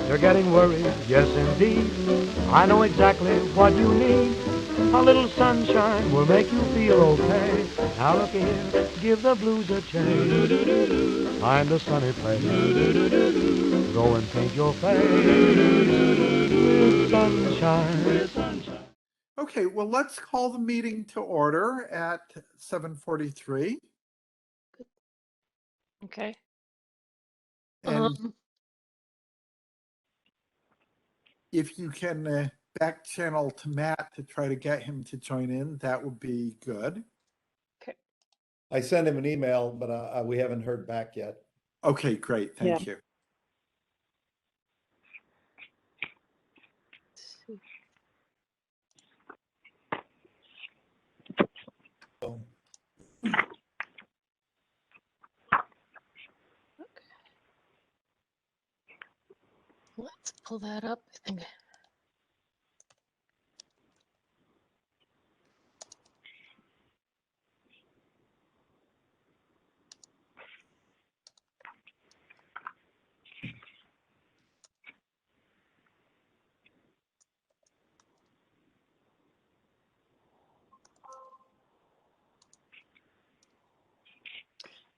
You're getting worried, yes indeed. I know exactly what you need. A little sunshine will make you feel okay. Now look here, give the blues a change. Find a sunny place. Go and paint your face with sunshine. Okay, well, let's call the meeting to order at 7:43. Okay. And if you can back channel to Matt to try to get him to join in, that would be good. Okay. I sent him an email, but we haven't heard back yet. Okay, great. Thank you. Let's see. So, Let's pull that up. I think.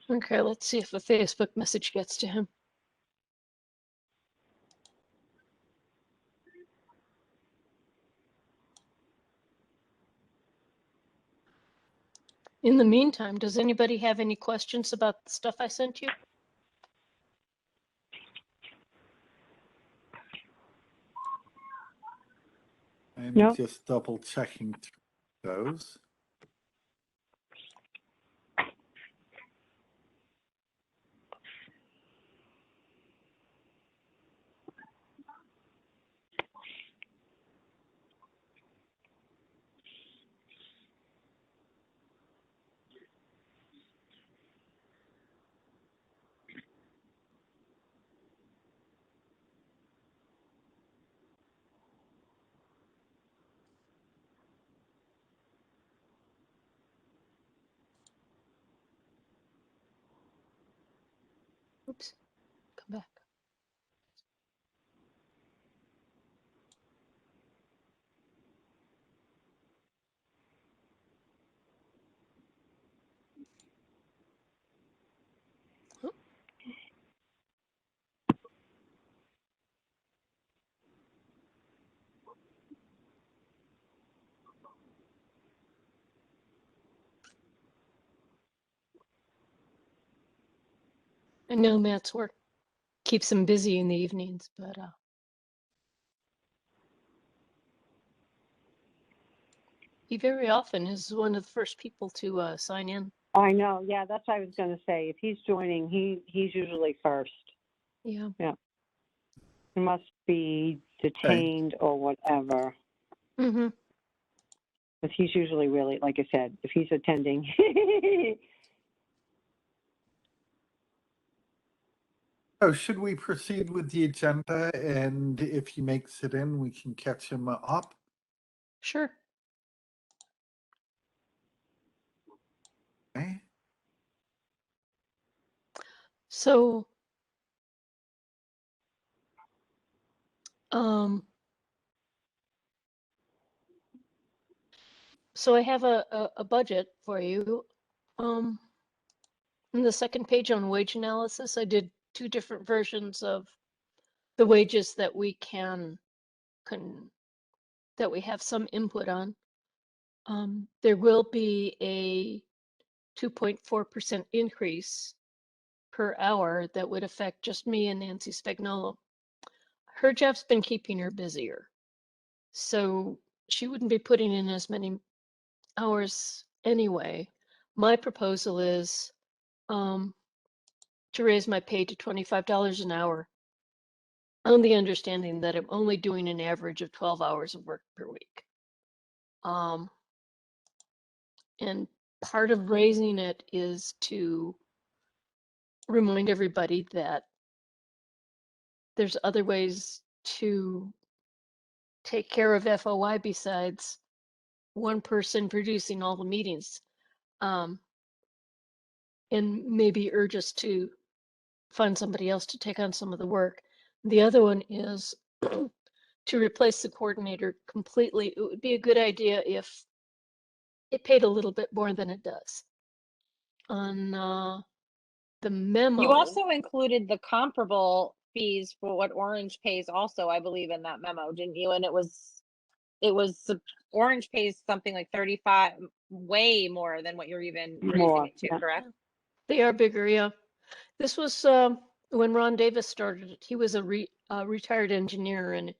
Okay, let's see if a Facebook message gets to him. In the meantime, does anybody have any questions about the stuff I sent you? I'm just double checking those. Oops, come back. Oh. I know Matt's work keeps him busy in the evenings, but he very often is one of the first people to sign in. I know. Yeah, that's what I was going to say. If he's joining, he's usually first. Yeah. He must be detained or whatever. Mm-hmm. But he's usually really, like I said, if he's attending. Oh, should we proceed with the agenda? And if he makes it in, we can catch him up. Sure. Okay. So, so I have a budget for you. In the second page on wage analysis, I did two different versions of the wages that we can that we have some input on. There will be a 2.4% increase per hour that would affect just me and Nancy Spagnolo. Her job's been keeping her busier, so she wouldn't be putting in as many hours anyway. My proposal is to raise my pay to $25 an hour on the understanding that I'm only doing an average of 12 hours of work per week. And part of raising it is to remind everybody that there's other ways to take care of FOI besides one person producing all the meetings. And maybe urge us to find somebody else to take on some of the work. The other one is to replace the coordinator completely. It would be a good idea if it paid a little bit more than it does. On the memo. You also included the comparable fees for what Orange pays also, I believe, in that memo, didn't you? And it was Orange pays something like 35, way more than what you're even raising More, it to, yeah. correct? They are bigger, yeah. This was when Ron Davis started it. He was a retired engineer, and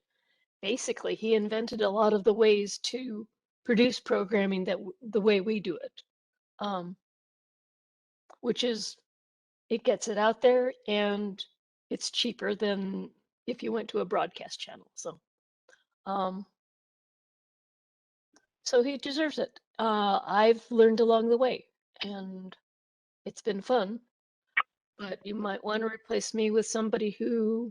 basically he invented a lot of the ways to produce programming that the way we do it, which is it gets it out there and it's cheaper than if you went to a broadcast channel. So he deserves it. I've learned along the way, and it's been fun. But you might want to replace me with somebody who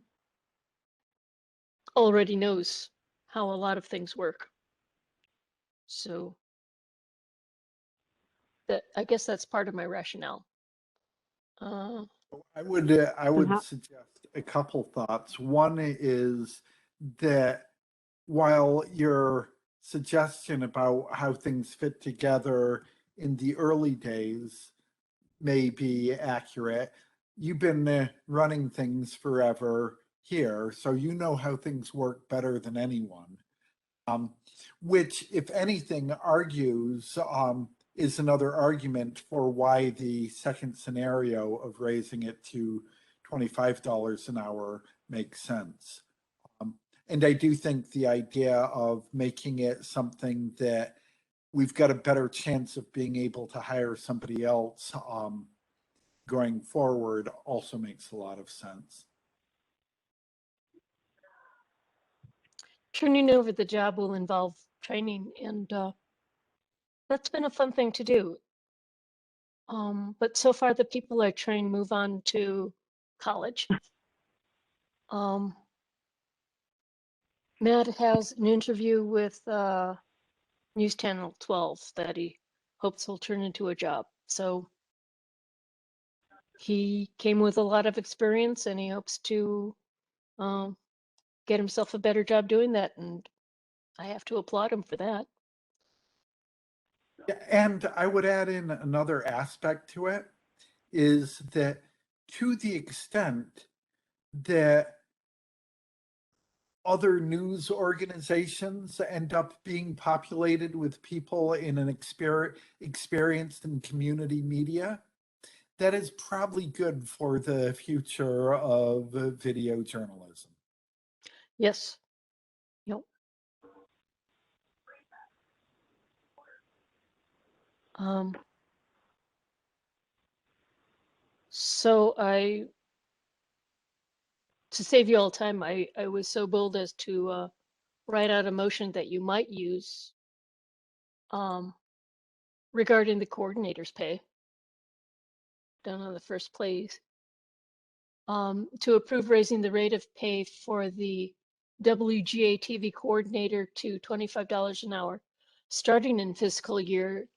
already knows how a lot of things work. So that I guess that's part of my rationale. I would how- suggest a couple thoughts. One is that while your suggestion about how things fit together in the early days may be accurate, you've been running things forever here, so you know how things work better than anyone. Which, if anything, argues is another argument for why the second scenario of raising it to $25 an hour makes sense. And I do think the idea of making it something that we've got a better chance of being able to hire somebody else going forward also makes a lot of sense. Turning over the job will involve training, and that's been a fun thing to do. But so far, the people I train move on to college. Matt has an interview with News Channel 12 that he hopes will turn into a job. So he came with a lot of experience, and he hopes to get himself a better job doing that. And I have to applaud him for that. Yeah, and I would add in another aspect to it is that to the extent that other news organizations end up being populated with people in an experienced in community media, that is probably good for the future of video journalism. Yes. Yep. So to save you all time, I was so bold as to write out a motion that you might use regarding the coordinator's pay down on the first place. To approve raising the rate of pay for the WGA TV coordinator to $25 an hour, starting in fiscal year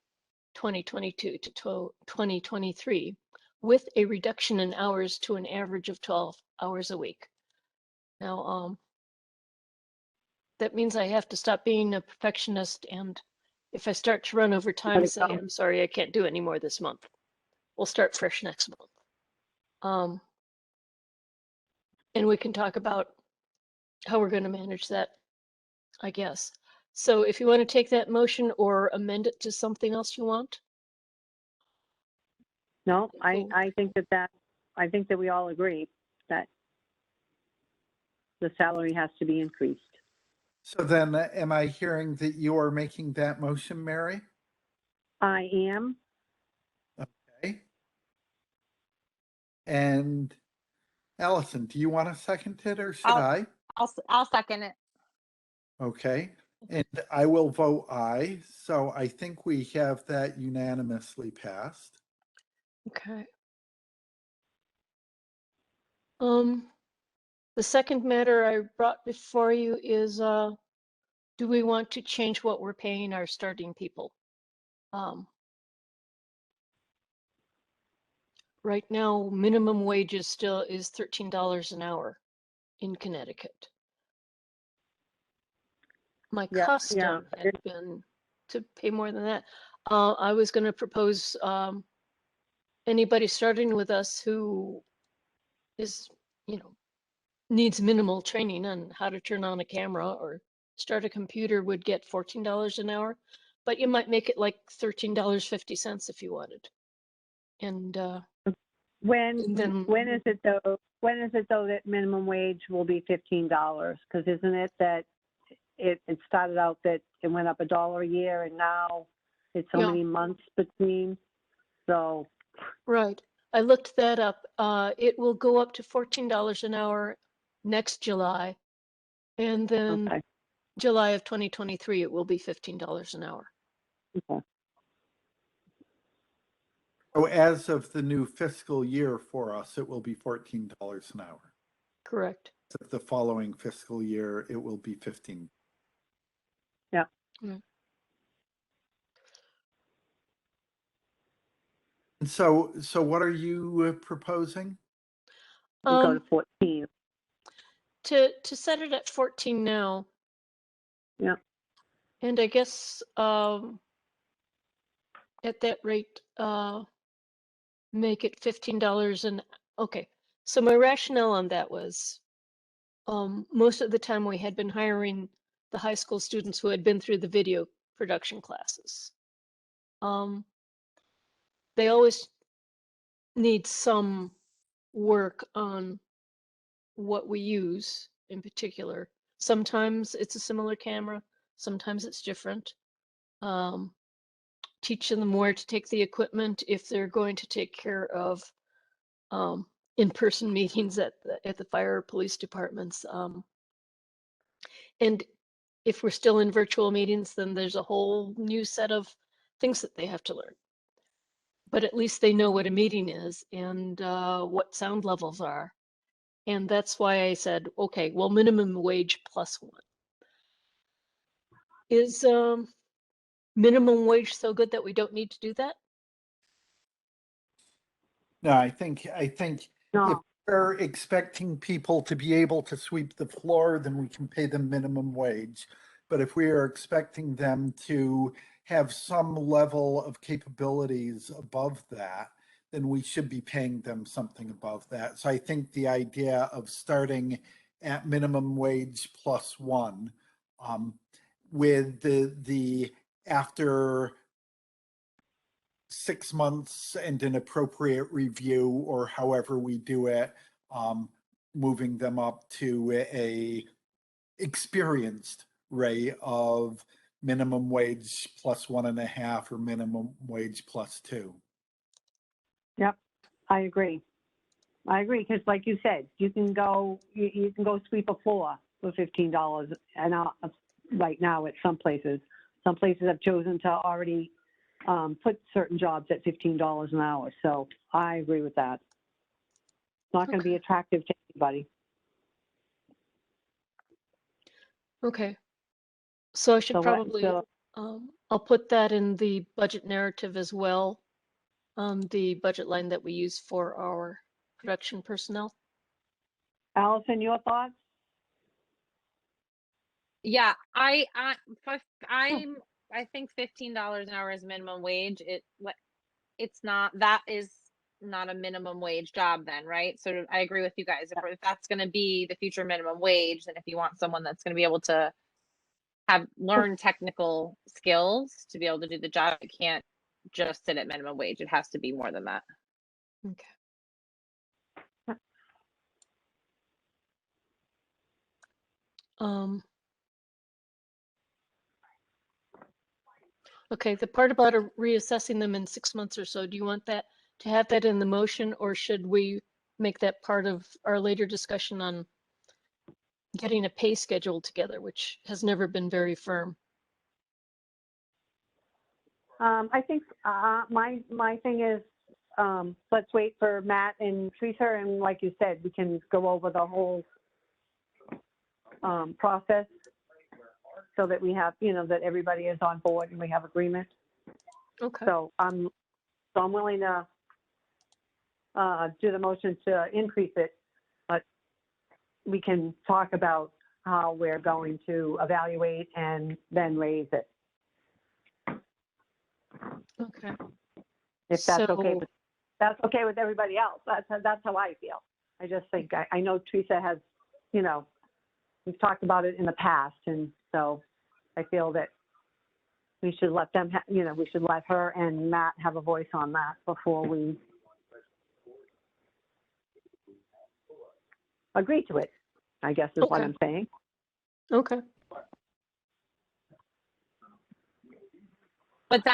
2022 to 2023, with a reduction in hours to an average of 12 hours a week. Now, that means I have to stop being a perfectionist, and if I start to run over time, say, I'm sorry, I can't do any more this month. We'll start fresh next month. And we can talk about how we're going to manage that, I guess. So if you want to take that motion or amend it to something else you want. No, Cool. I think I think that we all agree that the salary has to be increased. So then, am I hearing that you are making that motion, Mary? I am. Okay. And Allison, do you want to second it or should I? I'll second it. Okay. And I will vote aye. So I think we have that unanimously passed. Okay. The second matter I brought before you is, do we want to change what we're paying our starting people? Right now, minimum wage is still $13 an hour. in Connecticut. My Yeah, custom yeah. had been to pay more than that. I was going to propose anybody starting with us who is, needs minimal training on how to turn on a camera or start a computer would get $14 an hour, but you might make it like $13.50 if you wanted. And When then when is it though? When is it though that minimum wage will be $15? Because isn't it that it started out that it went up $1 a year and now it's so Yeah. many months between. So right. I looked that up. It will go up to $14 an hour next July. And then okay, July of 2023, it will be $15 an hour. okay. So as of the new fiscal year for us, it will be $14 an hour. Correct. As of the following fiscal year, it will be 15. Yeah. Mm. And so what are you proposing? We go to 14. To set it at 14 now. Yeah. And I guess at that rate, make it $15 an, okay. So my rationale on that was, most of the time we had been hiring the high school students who had been through the video production classes. They always need some work on what we use in particular. Sometimes it's a similar camera, sometimes it's different. Teaching them where to take the equipment if they're going to take care of in-person meetings at the fire or police departments. And if we're still in virtual meetings, then there's a whole new set of things that they have to learn. But at least they know what a meeting is and what sound levels are. And that's why I said, okay, well, minimum wage plus one. Is minimum wage so good that we don't need to do that? No, I think if No, we're expecting people to be able to sweep the floor, then we can pay them minimum wage. But if we are expecting them to have some level of capabilities above that, then we should be paying them something above that. So I think the idea of starting at minimum wage plus one, with the after 6 months and an appropriate review, or however we do it, moving them up to a experienced rate of minimum wage plus 1.5 or minimum wage plus 2. I agree. Because like you said, you can go sweep a floor for $15 an hour right now at some places. Some places have chosen to already put certain jobs at $15 an hour. So I agree with that. It's not going to be attractive to anybody. Okay. So I should So probably, so I'll put that in the budget narrative as well, the budget line that we use for our production personnel. Allison, your thoughts? Yeah, I think $15 an hour is minimum wage. It's not, that is not a minimum wage job then, right? So I agree with you guys. If that's going to be the future minimum wage, then if you want someone that's going to be able to learn technical skills to be able to do the job, it can't just sit at minimum wage. It has to be more than that. Okay. Okay, the part about reassessing them in 6 months or so, do you want that to have that in the motion, or should we make that part of our later discussion on getting a pay schedule together, which has never been very firm? I think my thing is let's wait for Matt and Teresa, and like you said, we can go over the whole process so that we have, that everybody is on board and we have agreement. Okay. So I'm willing to do the motion to increase it, but we can talk about how we're going to evaluate and then raise it, Okay. if that's okay. So- That's okay with everybody else. That's how I feel. I just think, I know Teresa has, you know, we've talked about it in the past, and so I feel that we should let them, you know, we should let her and Matt have a voice on that before we agree to it, I guess is what Okay. I'm saying. Okay. But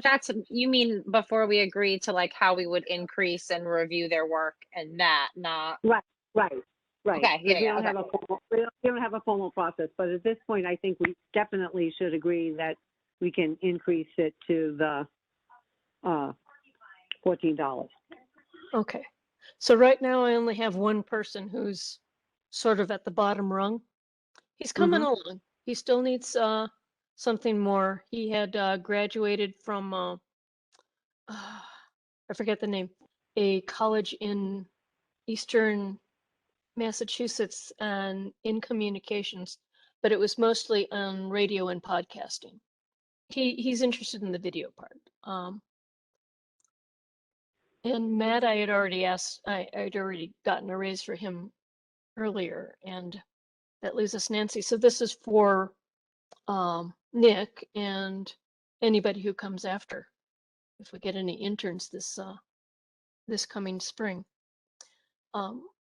that's, you mean before we agree to like how we would increase and review their work and that, not, Right. Okay, yeah, Because we yeah, don't okay. have a formal, we don't have a formal process, but at this point, I think we definitely should agree that we can increase it to the $14. Okay. So right now I only have one person who's sort of at the bottom rung. He's coming along. He still needs something more. He had graduated from I forget the name, a college in Eastern Massachusetts and in communications, but it was mostly on radio and podcasting. He's interested in the video part. And Matt, I had already asked, I'd already gotten a raise for him earlier, and that leaves us Nancy. So this is for Nick and anybody who comes after, if we get any interns this coming spring.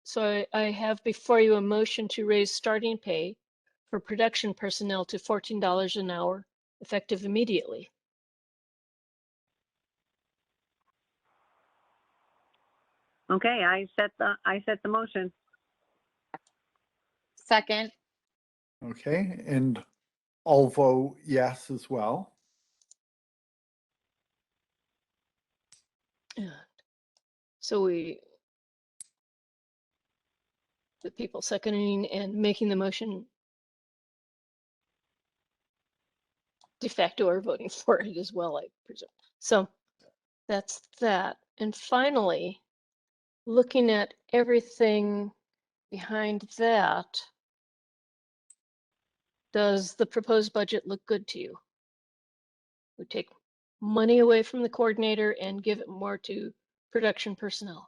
So I have before you a motion to raise starting pay for production personnel to $14 an hour, effective immediately. Okay, I set the motion. second, Okay, and I'll vote yes as well. And so the people seconding and making the motion de facto are voting for it as well, I presume. So that's that. And finally, looking at everything behind that, does the proposed budget look good to you? We take money away from the coordinator and give it more to production personnel.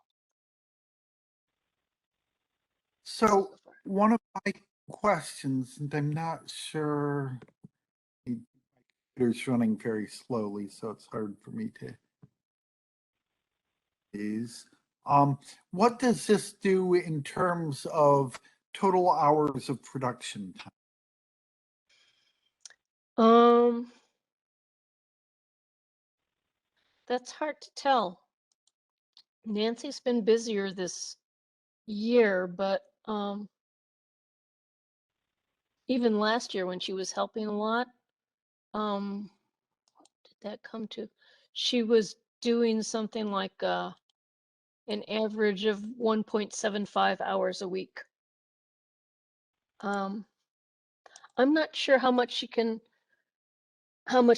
So one of my questions, and I'm not sure, the computer's running very slowly, so it's hard for me to is, what does this do in terms of total hours of production time? That's hard to tell. Nancy's been busier this year, but even last year when she was helping a lot, what did that come to? She was doing something like an average of 1.75 hours a week. I'm not sure how much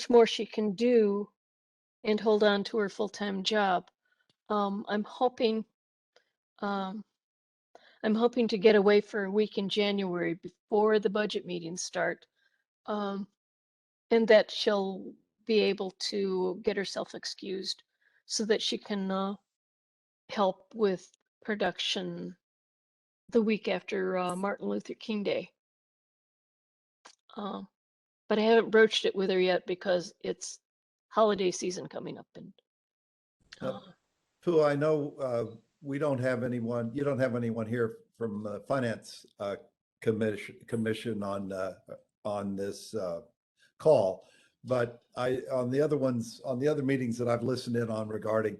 more she can do and hold on to her full-time job. I'm hoping to get away for a week in January before the budget meetings start, and that she'll be able to get herself excused so that she can help with production the week after Martin Luther King Day. But I haven't broached it with her yet because it's holiday season coming up, and Pooh, I know we don't have anyone, you don't have anyone here from the Finance Commission on this call. But on the other ones, on the other meetings that I've listened in on regarding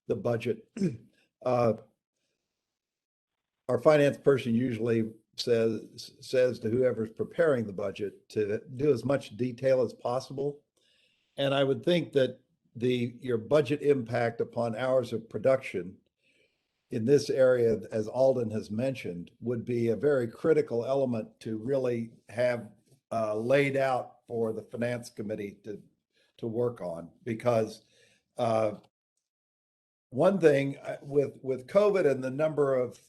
the budget, our finance person usually says to whoever's preparing the budget to do as much detail as possible. And I would think that your budget impact upon hours of production in this area, as Alden has mentioned, would be a very critical element to really have laid out for the finance committee to work on. Because one thing with COVID and the number of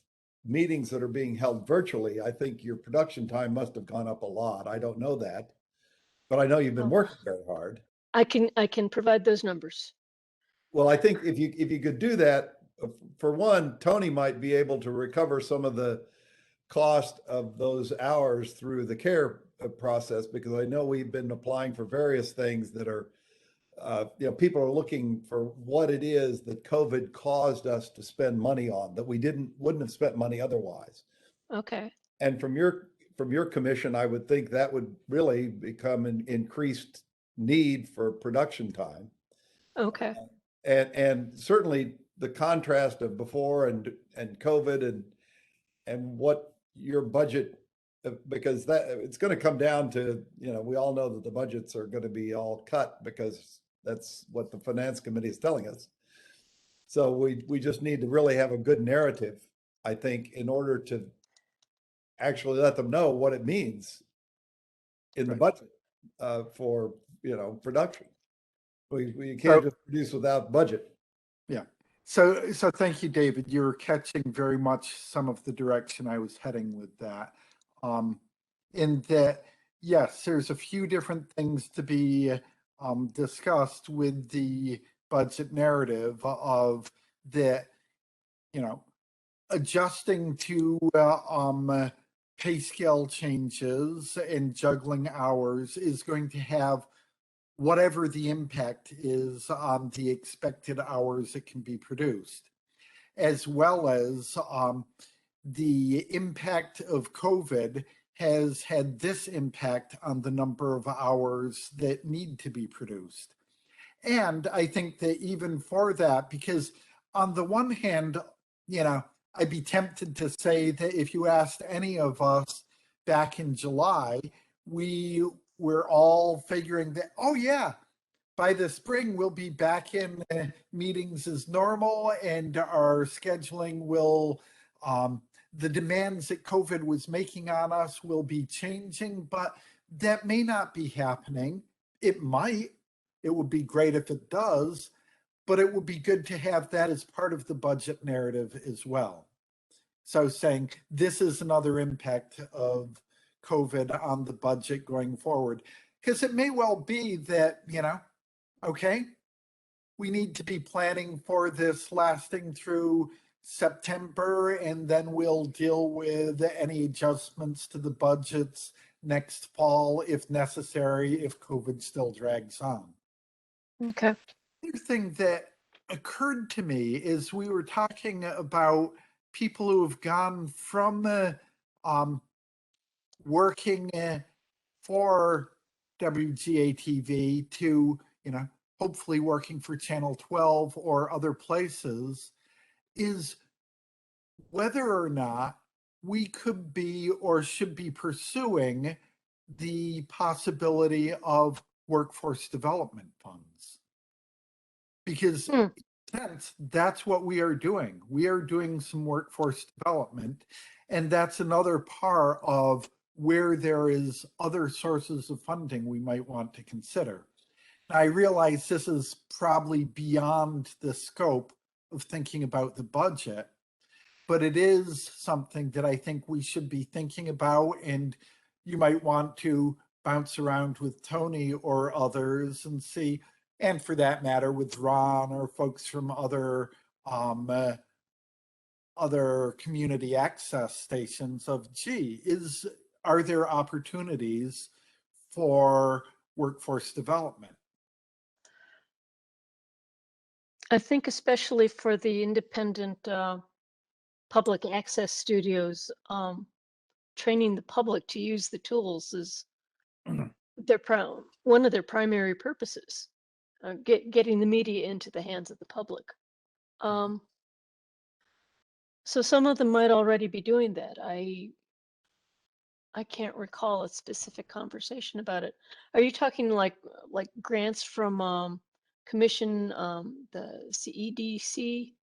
meetings that are being held virtually, I think your production time must have gone up a lot. I don't know that, but I know you've been Oh. working very hard. I can provide those numbers. Well, I think if you could do that, for one, Tony might be able to recover some of the cost of those hours through the care process, because I know we've been applying for various things that are, people are looking for what it is that COVID caused us to spend money on that we wouldn't have spent money otherwise. Okay. And from your commission, I would think that would really become an increased need for production time. Okay. And certainly the contrast of before and COVID and what your budget, because that it's going to come down to, we all know that the budgets are going to be all cut because that's what the finance committee is telling us. So we just need to really have a good narrative, I think, in order to actually let them know what it means in the Right. budget for, production. We can't So- just produce without budget. Yeah. So thank you, David. You're catching very much some of the direction I was heading with that. In that, yes, there's a few different things to be discussed with the budget narrative of that, adjusting to pay scale changes and juggling hours is going to have whatever the impact is on the expected hours that can be produced, as well as the impact of COVID has had this impact on the number of hours that need to be produced. And I think that even for that, because on the one hand, I'd be tempted to say that if you asked any of us back in July, we were all figuring that, oh yeah, by the spring we'll be back in meetings as normal, and our scheduling will, the demands that COVID was making on us will be changing, but that may not be happening. It might. It would be great if it does, but it would be good to have that as part of the budget narrative as well. So saying this is another impact of COVID on the budget going forward, because it may well be that, okay, we need to be planning for this lasting through September, and then we'll deal with any adjustments to the budgets next fall if necessary, if COVID still drags on. Okay. The other thing that occurred to me is we were talking about people who have gone from working for WGA-TV to, hopefully working for Channel 12 or other places, is whether or not we could be or should be pursuing the possibility of workforce development funds. Because in a sense, that's what we are doing. We are doing some workforce development, and that's another part of where there is other sources of funding we might want to consider. I realize this is probably beyond the scope of thinking about the budget, but it is something that I think we should be thinking about, and you might want to bounce around with Tony or others and see, and for that matter with Ron or folks from other community access stations of, are there opportunities for workforce development? I think especially for the independent public access studios, training the public to use the tools is one of their primary purposes. Getting the media into the hands of the public. So some of them might already be doing that. I can't recall a specific conversation about it. Are you talking like grants from commission, the CEDC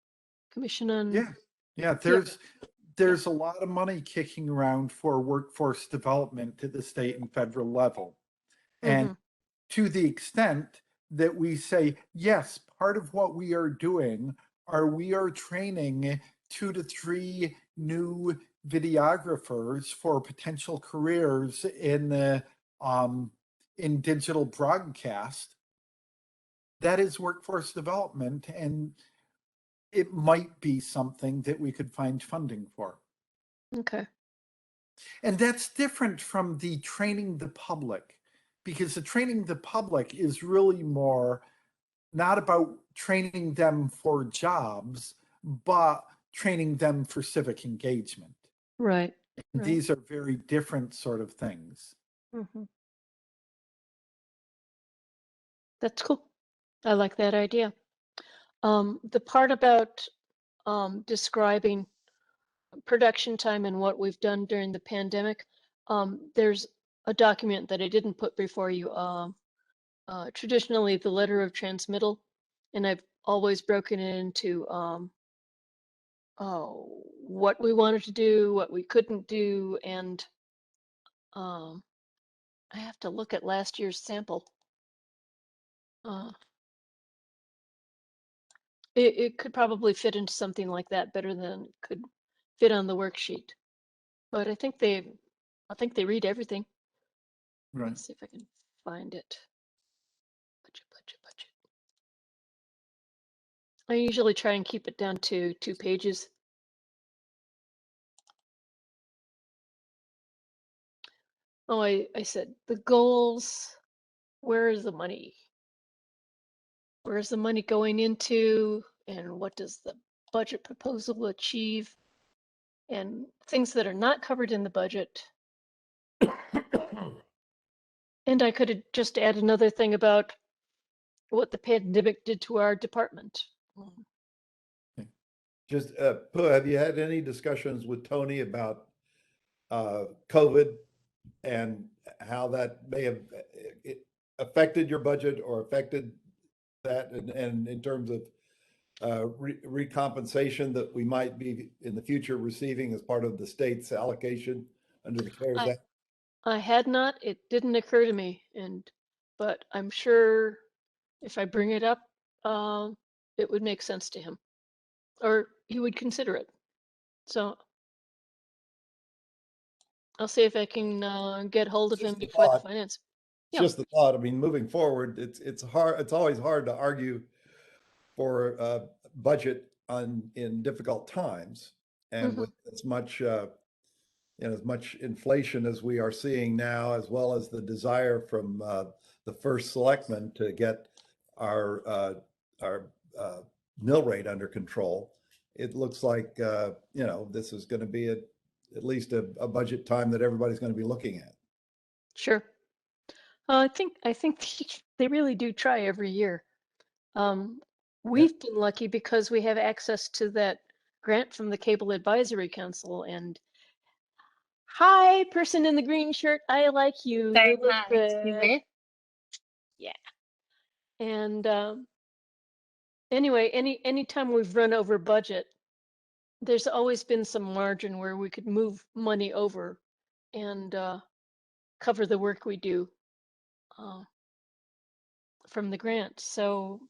commission on? Yeah. There's a lot of money kicking around for workforce development at the state and federal level. And to the extent that we say, yes, part of what we are doing we are training 2 to 3 new videographers for potential careers in digital broadcast, that is workforce development, and it might be something that we could find funding for. Okay. And that's different from the training the public, because the training the public is really more not about training them for jobs, but training them for civic engagement. Right. And Right. these are very different sort of things. Mm-hmm. That's cool. I like that idea. The part about describing production time and what we've done during the pandemic, there's a document that I didn't put before you. Traditionally, the letter of transmittal, and I've always broken it into what we wanted to do, what we couldn't do, and um, I have to look at last year's sample. Uh, it could probably fit into something like that better than it could fit on the worksheet. But I think they read everything. Right. Let's see if I can find it. Budget. I usually try and keep it down to 2 pages. Oh, I said the goals. Where is the money? Where is the money going into? And what does the budget proposal achieve? And things that are not covered in the budget. And I could just add another thing about what the pandemic did to our department. Just, Pooh, have you had any discussions with Tony about COVID and how that may have affected your budget or affected that, and in terms of recompensation that we might be in the future receiving as part of the state's allocation under the CARES I- Act? I had not, it didn't occur to me, but I'm sure if I bring it up, it would make sense to him, or he would consider it. So I'll see if I can get hold of him Just a before the thought. finance. It's Yeah. just the thought. I mean, moving forward, it's hard. It's always hard to argue for a budget in difficult times, and Mhm. with as much as much inflation as we are seeing now, as well as the desire from the first selectman to get our mill rate under control, it looks like this is going to be at least a budget time that everybody's going to be looking at. Sure. I think they really do try every year. We've been lucky because we have access to that grant from the Cable Advisory Council. And hi, person in the green shirt, I like you. You Saying look hi to good. me. Yeah. And anyway, anytime we've run over budget, there's always been some margin where we could move money over and cover the work we do from the grant. So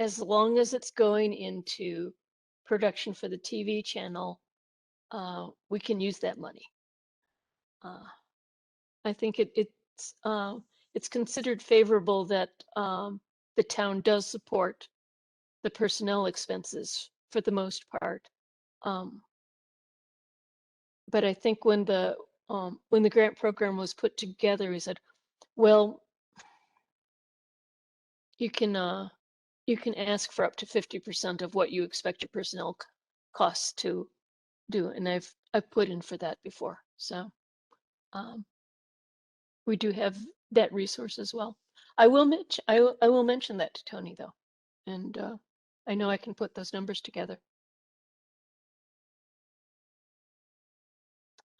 as long as it's going into production for the TV channel, we can use that money. I think it's considered favorable that the town does support the personnel expenses for the most part. But I think when the grant program was put together, we said, well, you can ask for up to 50% of what you expect your personnel costs to do, and I've put in for that before. So we do have that resource as well. I will mention that to Tony though, and I know I can put those numbers together.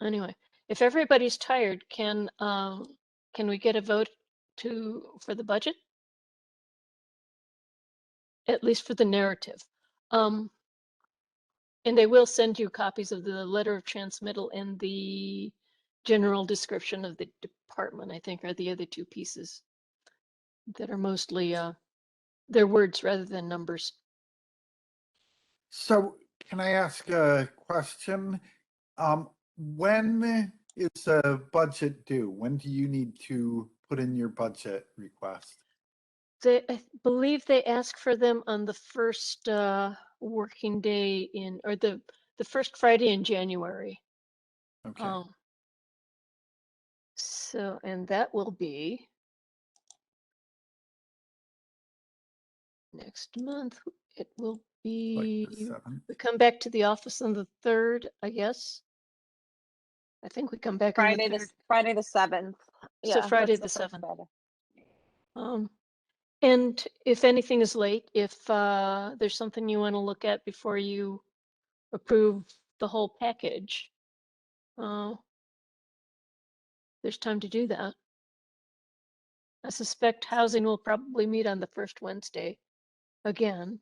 Anyway, if everybody's tired, can we get a vote for the budget? At least for the narrative. And I will send you copies of the letter of transmittal and the general description of the department, I think, are the other two pieces that are mostly their words rather than numbers. So Can I ask a question? When is the budget due? When do you need to put in your budget request? I believe they ask for them on the first working day in, or the first Friday in January. Okay. So, and that will be next month. It will Like the be, 7th. we come back to the office on the 3rd, I guess. I think we come back on the 3rd. Friday the 7th. So Yeah, Friday that's the first 7th. Friday. And if anything is late, if there's something you want to look at before you approve the whole package, there's time to do that. I suspect housing will probably meet on the first Wednesday again.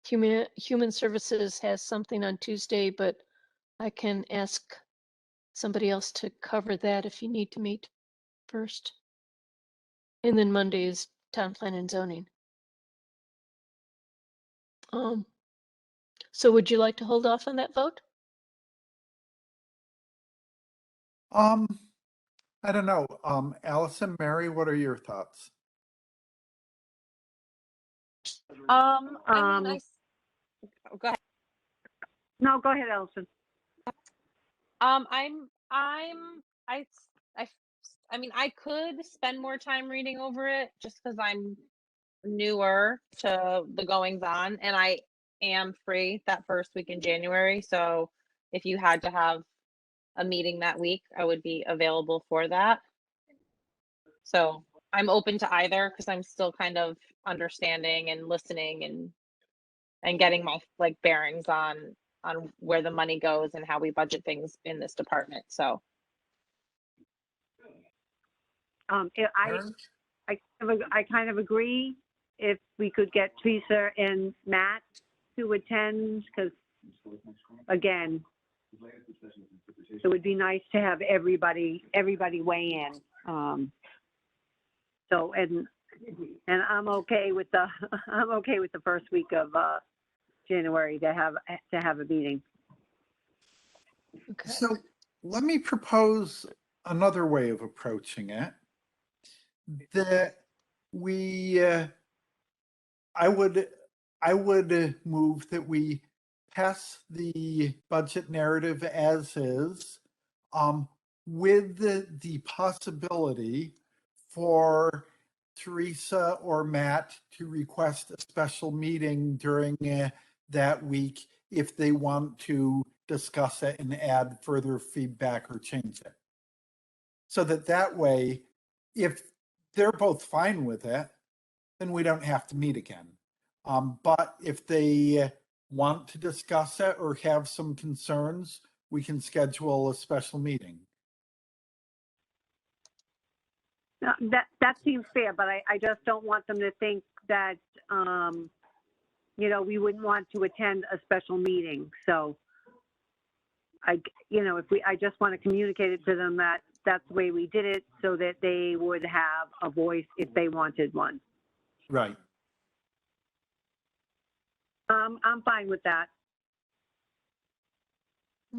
Human Services has something on Tuesday, but I can ask somebody else to cover that if you need to meet first. And then Monday is Town Plan and Zoning. So would you like to hold off on that vote? I don't know. Allison, Mary, what are your thoughts? I mean, Um, oh, go ahead. No, go ahead, Ellison. I mean, I could spend more time reading over it just because I'm newer to the goings on, and I am free that first week in January. So if you had to have a meeting that week, I would be available for that. So I'm open to either because I'm still kind of understanding and listening and getting my like bearings on where the money goes and how we budget things in this department. So Aaron? I kind of agree if we could get Teresa and Matt to attend, because again, it would be nice to have everybody weigh in. So, and I'm okay with the, I'm okay with the first week of, January to have a meeting. Okay. So let me propose another way of approaching it. That we, I would move that we pass the budget narrative as is, with the possibility for Teresa or Matt to request a special meeting during that week if they want to discuss it and add further feedback or change it. So that way, if they're both fine with it, then we don't have to meet again. But if they want to discuss it or have some concerns, we can schedule a special meeting. No, that seems fair, but I just don't want them to think that, we wouldn't want to attend a special meeting. So I just want to communicate it to them that that's the way we did it so that they would have a voice if they wanted one. Right. I'm fine with that.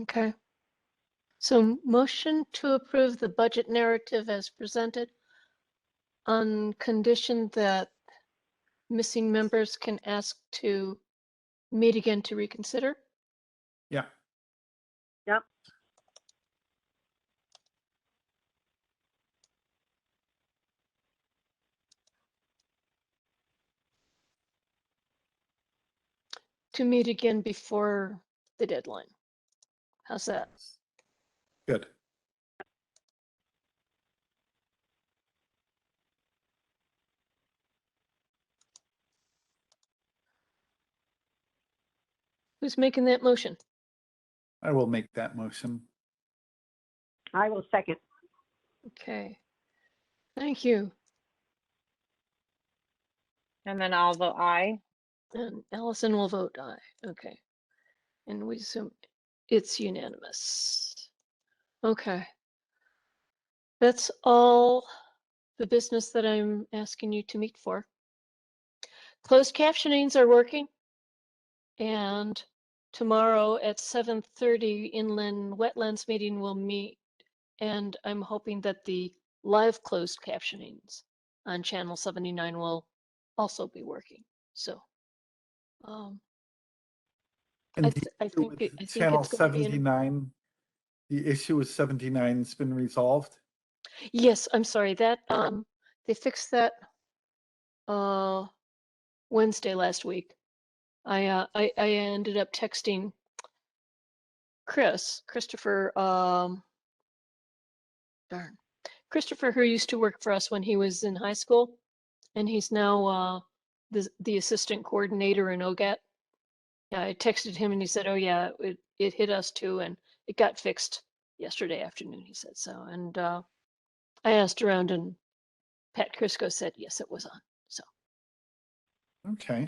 Okay. So motion to approve the budget narrative as presented on condition that missing members can ask to meet again to reconsider. Yeah. Yep. To meet again before the deadline. How's that? Good. Who's making that motion? I will make that motion. I will second. Okay. Thank you. and then I'll vote aye. And Allison will vote aye. Okay. And we assume it's unanimous. Okay. That's all the business that I'm asking you to meet for. Closed captionings are working. And tomorrow at 7:30, inland wetlands meeting will meet. And I'm hoping that the live closed captionings on channel 79 will also be working. So, I And the issue think with I think channel it's going to be 79, the issue with 79 has been resolved. Yes, I'm sorry that they fixed that Wednesday last week. I ended up texting Christopher darn Christopher, who used to work for us when he was in high school, and he's now the assistant coordinator in OGAT. Yeah, I texted him and he said, "Oh yeah, it hit us too, and it got fixed yesterday afternoon." He said so, and I asked around, and Pat Crisco said yes, it was on. So, Okay.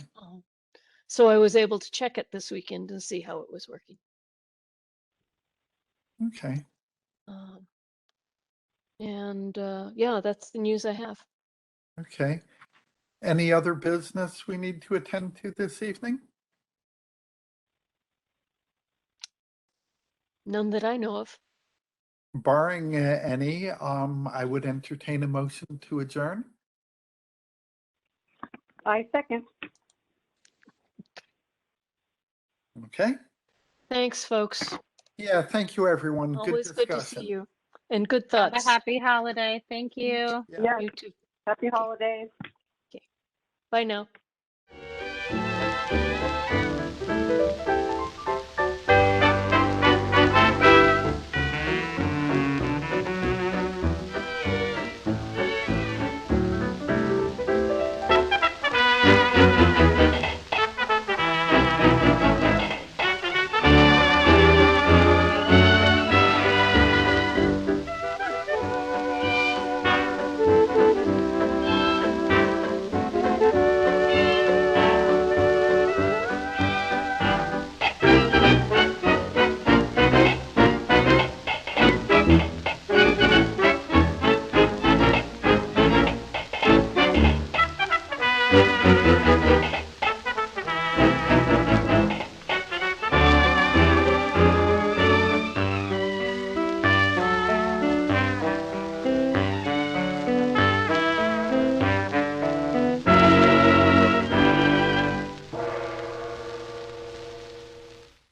so I was able to check it this weekend to see how it was working. Okay. And yeah, that's the news I have. Okay. Any other business we need to attend to this evening? None that I know of. Barring any, I would entertain a motion to adjourn. I second. Okay. Thanks, folks. Yeah, thank you, everyone. Always Good good to see discussion. you. And good Have a thoughts. happy holiday. Thank you. Yeah. Yeah, You too. happy holidays. Bye now.